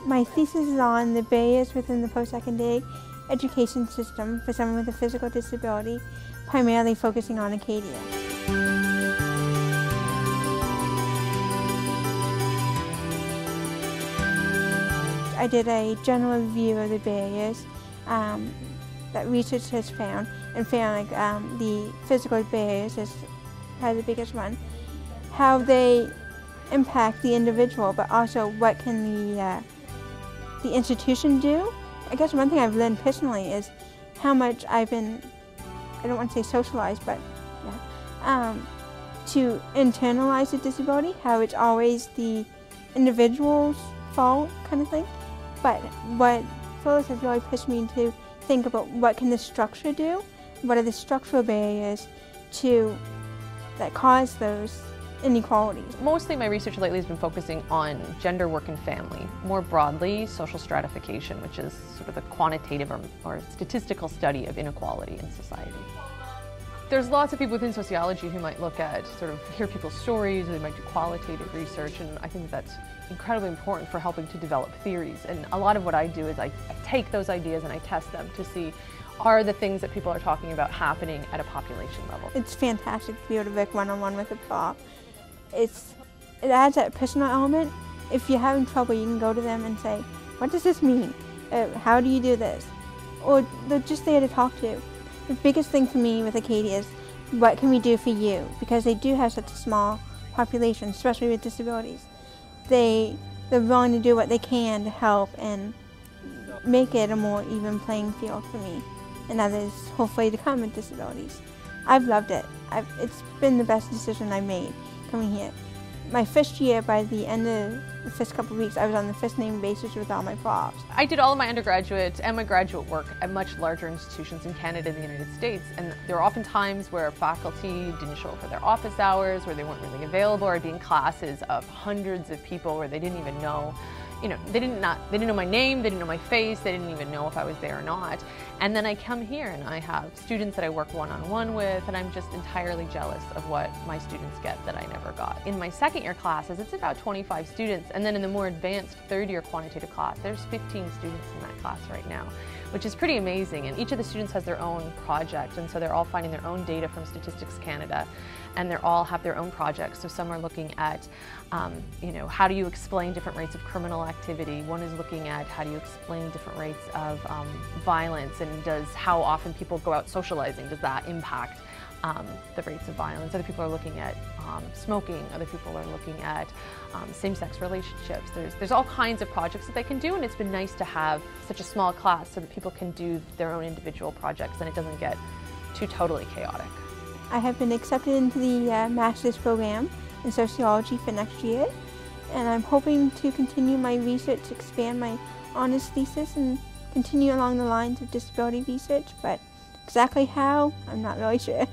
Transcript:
My thesis is on the barriers within the post-secondary education system for someone with a physical disability, primarily focusing on Acadia. I did a general review of the barriers that research has found, and found the physical barriers is probably the biggest one. How they impact the individual, but also what can the institution do. I guess one thing I've learned personally is how much I've been, I don't want to say socialized, but yeah, to internalize the disability, how it's always the individual's fault kind of thing. But what Phyllis has really pushed me to think about what can the structure do, what are the structural barriers that cause those inequalities. Mostly my research lately has been focusing on gender, work, and family. More broadly, social stratification, which is sort of the quantitative or statistical study of inequality in society. There's lots of people within sociology who might look at, hear people's stories, or they might do qualitative research, and I think that's incredibly important for helping to develop theories. And a lot of what I do is I take those ideas and I test them to see, are the things that people are talking about happening at a population level. It's fantastic to be able to work one-on-one with a prof. It adds that personal element. If you're having trouble, you can go to them and say, what does this mean? How do you do this? Or they're just there to talk to. The biggest thing for me with Acadia is, what can we do for you? Because they do have such a small population, especially with disabilities. They're willing to do what they can to help and make it a more even playing field for me and others, hopefully, to come with disabilities. I've loved it. It's been the best decision I made coming here. My first year, by the end of the first couple of weeks, I was on the first name basis with all my profs. I did all of my undergraduate and my graduate work at much larger institutions in Canada and the United States, and there were often times where faculty didn't show up for their office hours, where they weren't really available, or I'd be in classes of hundreds of people where they didn't even know, they didn't know my name, they didn't know my face, they didn't even know if I was there or not. And then I come here and I have students that I work one-on-one with, and I'm just entirely jealous of what my students get that I never got. In my second year classes, it's about 25 students, and then in the more advanced third year quantitative class, there's 15 students in that class right now, which is pretty amazing. And each of the students has their own project, and so they're all finding their own data from Statistics Canada, and they all have their own projects. So some are looking at, how do you explain different rates of criminal activity? One is looking at how do you explain different rates of violence, and how often people go out socializing, does that impact the rates of violence? Other people are looking at smoking, other people are looking at same-sex relationships. There's all kinds of projects that they can do, and it's been nice to have such a small class so that people can do their own individual projects and it doesn't get too totally chaotic. I have been accepted into the master's program in sociology for next year, and I'm hoping to continue my research, expand my honors thesis, and continue along the lines of disability research, but exactly how, I'm not really sure.